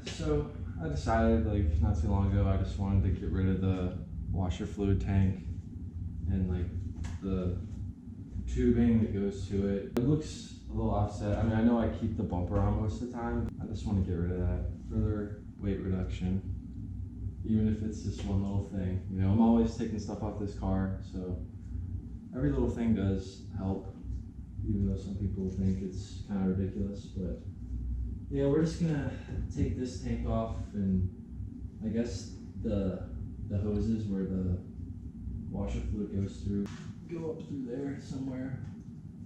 so I decided like not too long ago I just wanted to get rid of the washer fluid tank and like the tubing that goes to it. It looks a little offset. I mean, I know I keep the bumper on most of the time. I just want to get rid of that. Further weight reduction, even if it's just one little thing. You know, I'm always taking stuff off this car, so every little thing does help, even though some people think it's kind of ridiculous. But yeah, we're just gonna take this tank off, and I guess the hoses where the washer fluid goes through go up through there somewhere.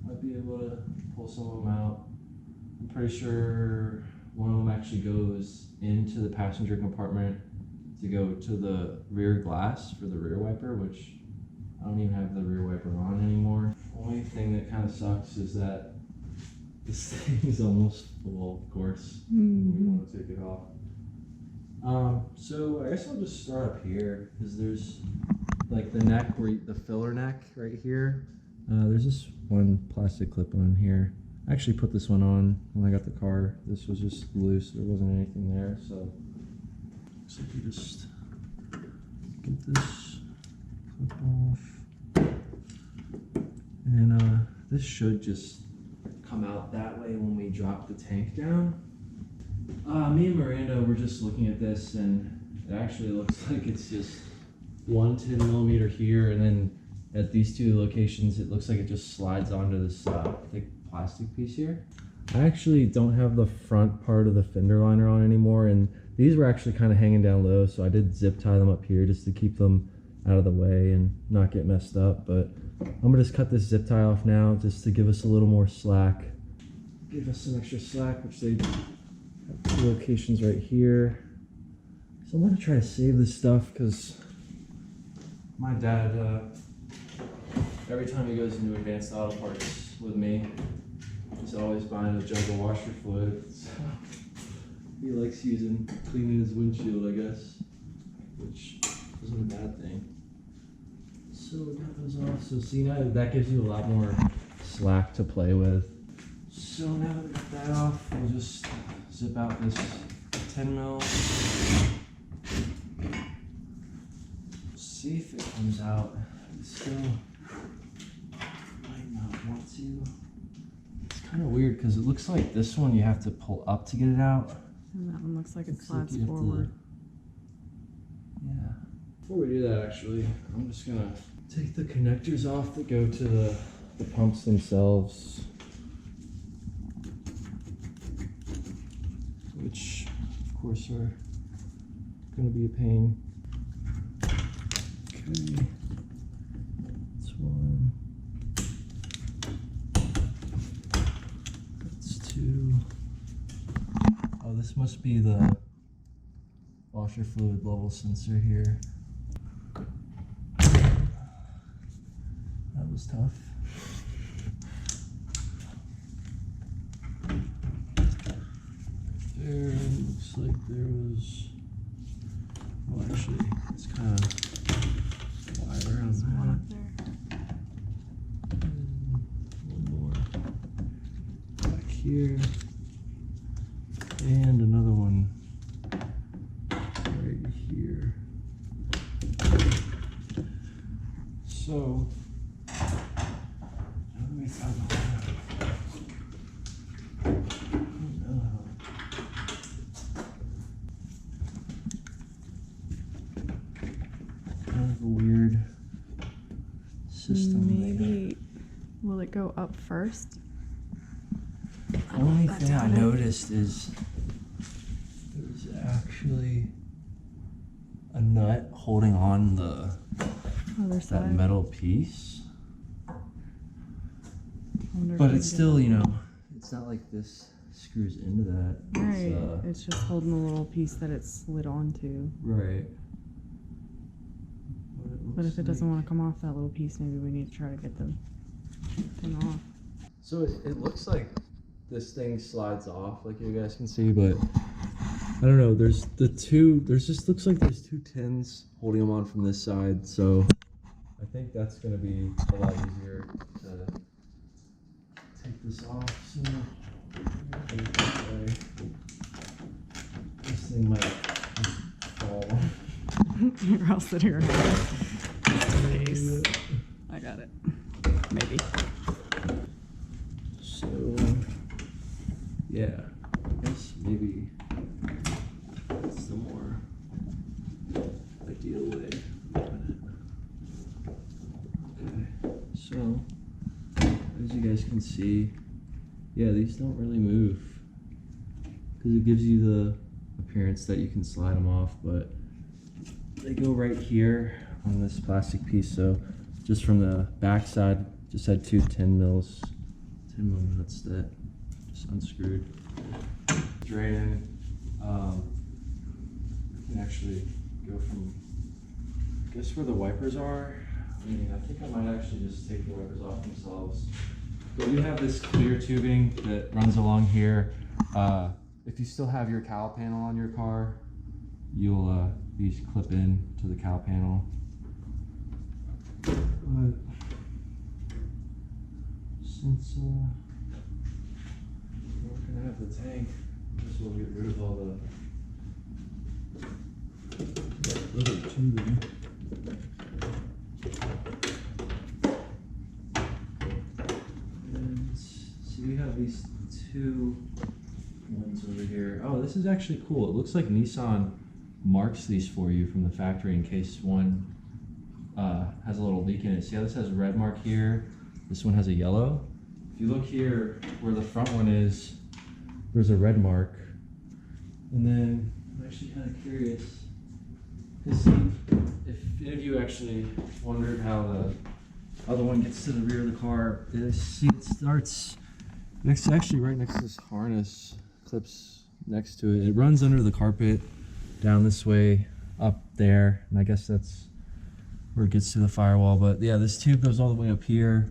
Might be able to pull some of them out. I'm pretty sure one of them actually goes into the passenger compartment to go to the rear glass for the rear wiper, which I don't even have the rear wiper on anymore. Only thing that kind of sucks is that this thing is almost full, of course. We want to take it off. So I guess I'll just start up here, because there's like the neck, the filler neck right here. There's this one plastic clip on here. I actually put this one on when I got the car. This was just loose, there wasn't anything there, so looks like you just get this clip off. And this should just come out that way when we drop the tank down. Me and Miranda were just looking at this, and it actually looks like it's just one 10mm here, and then at these two locations it looks like it just slides onto this thick plastic piece here. I actually don't have the front part of the fender liner on anymore, and these were actually kind of hanging down low, so I did zip tie them up here just to keep them out of the way and not get messed up. But I'm gonna just cut this zip tie off now just to give us a little more slack, give us some extra slack, which they have two locations right here. So I'm gonna try to save this stuff, because my dad, every time he goes into Advanced Auto Parts with me, he's always buying a jug of washer fluid. So he likes cleaning his windshield, I guess, which isn't a bad thing. So we got those off. So see, now that gives you a lot more slack to play with. So now that we got that off, we'll just zip out this 10mm. See if it comes out. It still might not want to. It's kind of weird because it looks like this one you have to pull up to get it out. And that one looks like it slides forward. Yeah. Before we do that, actually, I'm just gonna take the connectors off that go to the pumps themselves, which of course are gonna be a pain. Okay, that's one. That's two. Oh, this must be the washer fluid level sensor here. That was tough. There looks like there was, well, actually, it's kind of wide around that. And one more back here, and another one right here. So let me find the kind of a weird system. Maybe will it go up first? The only thing I noticed is there's actually a nut holding on the other side. That metal piece. But it's still, you know, it's not like this screws into that. Right. It's just holding the little piece that it's slid onto. Right. But if it doesn't want to come off that little piece, maybe we need to try to get the thing off. So it looks like this thing slides off, like you guys can see, but I don't know. There's just looks like there's two tins holding them on from this side. So I think that's going to be a lot easier to take this off. So this thing might fall. Here, I'll sit here. Case. I got it. Maybe. So, yeah, I guess maybe that's the more ideal way to open it. Okay, so as you guys can see, yeah, these don't really move because it gives you the appearance that you can slide them off, but they go right here on this plastic piece. So just from the back side, just had 2 10 mil nuts that just unscrewed. Draining. We can actually go from, I guess, where the wipers are. I mean, I think I might actually just take the wipers off themselves. But we have this clear tubing that runs along here. If you still have your cowl panel on your car, you'll these clip in to the cowl panel. But since we're gonna have the tank, I guess we'll get rid of all the other tubing. And so we have these 2 ones over here. Oh, this is actually cool. It looks like Nissan marks these for you from the factory in case one has a little leak in it. See how this has a red mark here? This one has a yellow. If you look here where the front one is, there's a red mark. And then I'm actually kind of curious to see if any of you actually wondered how the other one gets to the rear of the car. See, it starts next, actually right next to this harness, clips next to it. It runs under the carpet, down this way, up there, and I guess that's where it gets to the firewall. But yeah, this tube goes all the way up here,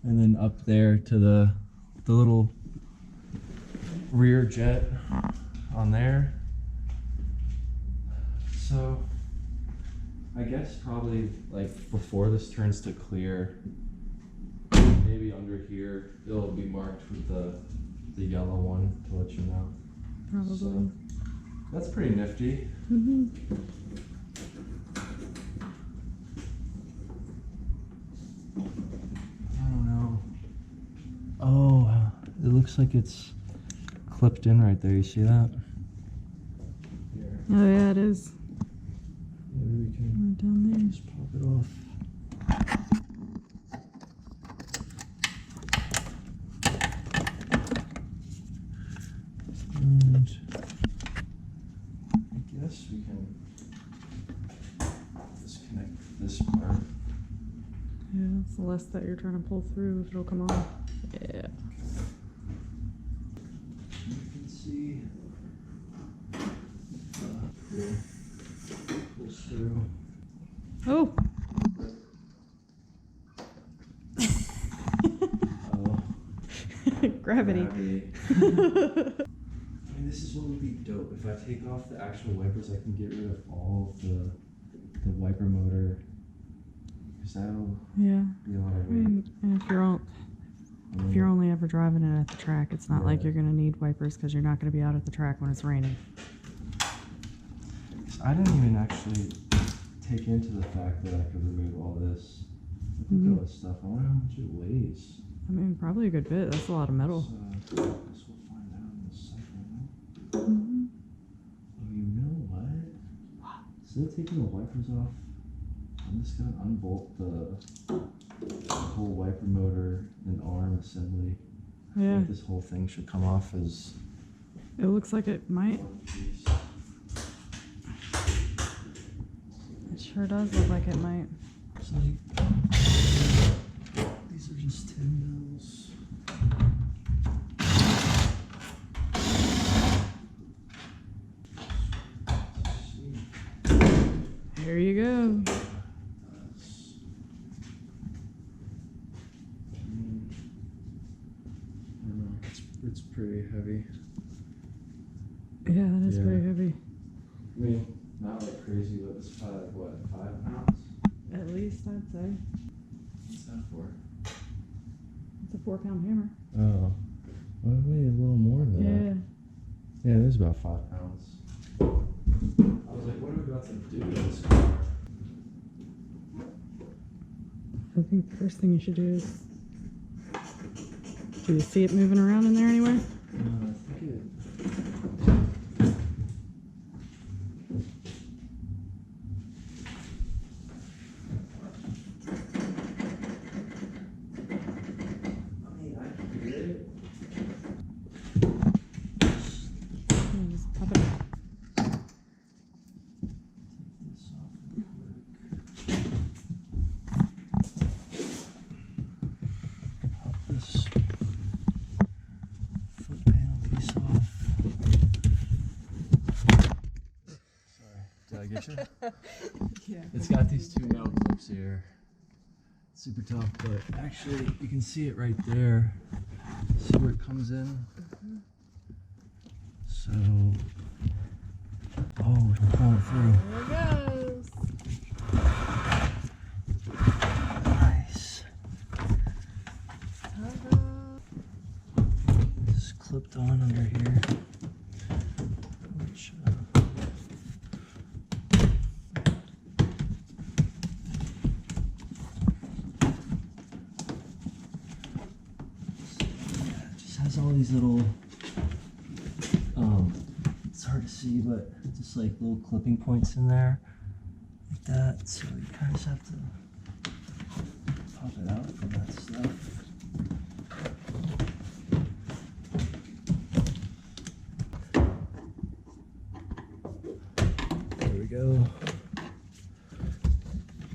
and then up there to the little rear jet on there. So I guess probably like before this turns to clear, maybe under here it'll be marked with the yellow one to let you know. Probably. So, that's pretty nifty. Mm-hmm. I don't know. Oh, it looks like it's clipped in right there. You see that? Here. Oh yeah, it is. Maybe we can Right down there. just pop it off. And I guess we can disconnect this part. Yeah, it's the less that you're trying to pull through, if it'll come off. Yeah. You can see pulls through. Oh! Oh, Gravity. I mean, this is what would be dope. If I take off the actual wipers, I can get rid of all of the wiper motor. Because that'll Yeah. be a lot of I weight. mean, and if you're only ever driving it at the track, it's not like Right. you're gonna need wipers because you're not gonna be out at the track when it's raining. I didn't even actually take into the fact that I could remove all this. Look at all this stuff. I wonder how much it weighs. I mean, probably a good bit. That's a lot of metal. So, I guess we'll find out in a second. Mm-hmm. Oh, you know what? Instead of taking the wipers off, I'm just gonna unbolt the whole wiper motor and arm assembly. I Yeah, think this whole thing should come off as it looks like it might. one piece. It sure does look like it might. It's like, these are just 10 mils. There you go. It's pretty heavy. Yeah, that is Yeah. pretty heavy. I mean, not like crazy, but it's probably like, what, 5 pounds? At least I'd say. What's that for? It's a 4-pound hammer. Oh, well, it weighed a little more than that. Yeah. Yeah, it is about 5 pounds. I think the first thing you should do is... Do you see it moving around in there anywhere? I think it... I mean, I can hear it. Yeah, just pop it out. Take this off real quick. Pop this foot panel piece off. Sorry, did I get you? Yeah. It's got these two metal clips here. Super tough, but actually you can see it right there. See where it comes in? So, oh, we're pulling it through. There it goes. Nice. Just clipped on under here. Which, it just has all these little, it's hard to see, but just like little clipping points in there, like that. So you kind of just have to pop it out from that stuff. There we go.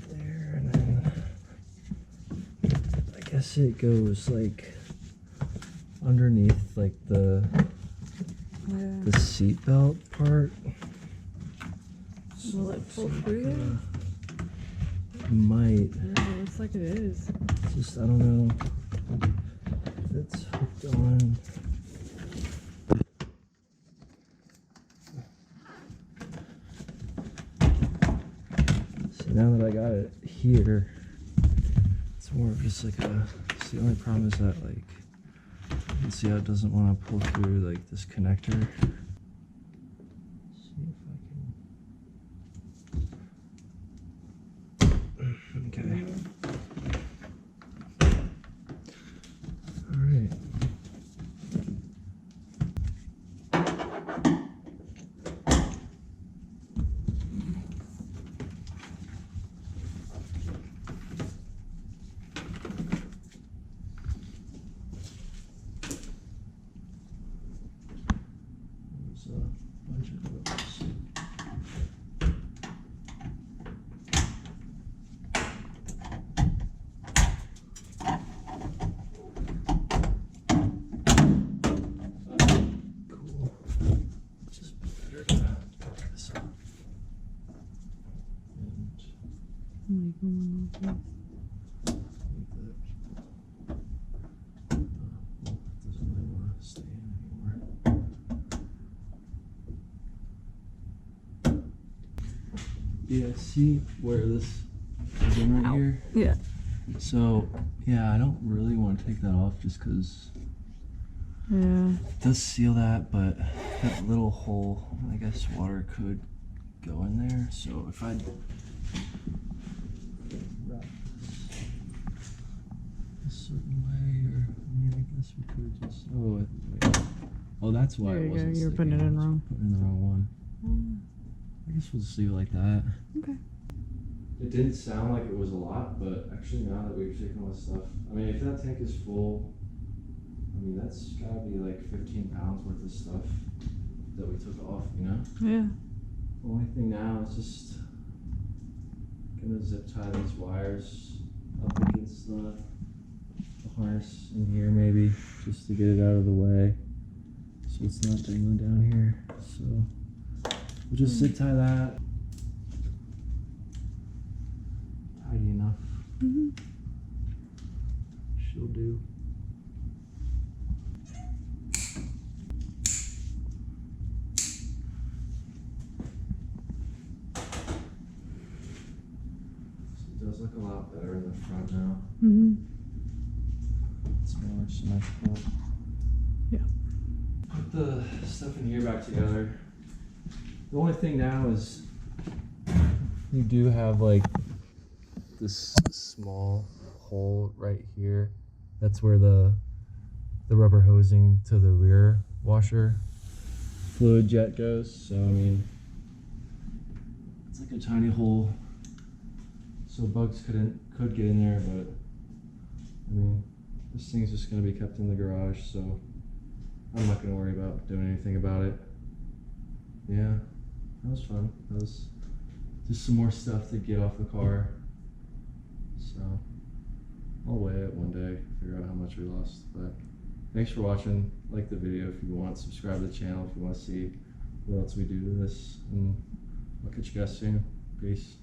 There, and then I guess it goes like underneath like the seat belt part. Will it pull through there? It might. Yeah, it looks like it is. It's just, I don't know if it's hooked on. So now that I got it here, it's more of just like a, the only problem is that like, you can see how it doesn't want to pull through like this connector. See if I can. Okay. All right. There's a bunch of clips. Cool. Just better to pick this up. And Like one of those. leave that. Well, it doesn't really want to stay in anymore. Yeah, see where this is in right Ow. here? Yeah. So, yeah, I don't really want to take that off just because Yeah. it does seal that, but that little hole, I guess water could go in there. So if I wrap this a certain way, or I mean, I guess we could just. Oh, wait. Oh, that's why There it you go. wasn't. You were sticking. putting it in I was wrong. Putting in the wrong one. I guess we'll just leave it like that. Okay. It didn't sound like it was a lot, but actually now that we've taken all this stuff, I mean, if that tank is full, I mean, that's gotta be like 15 pounds worth of stuff that we took off, you know? Yeah. The only thing now is just gonna zip tie these wires up against the harness in here maybe, just to get it out of the way, so it's not dangling down here. So we'll just zip tie that. Tidy enough. Mm-hmm. She'll do. It does look a lot better in the front now. Mm-hmm. It's more symmetrical. Yeah. Put the stuff in here back together. The only thing now is you do have like this small hole right here. That's where the rubber hosing to the rear washer fluid jet goes. So I mean, it's like a tiny hole, so bugs could get in there, but I mean, this thing's just gonna be kept in the garage, so I'm not gonna worry about doing anything about it. Yeah, that was fun. That was just some more stuff to get off the car. So I'll weigh it one day, figure out how much we lost. But thanks for watching. Like the video if you want. Subscribe to the channel if you want to see what else we do to this. And I'll catch you guys soon. Peace.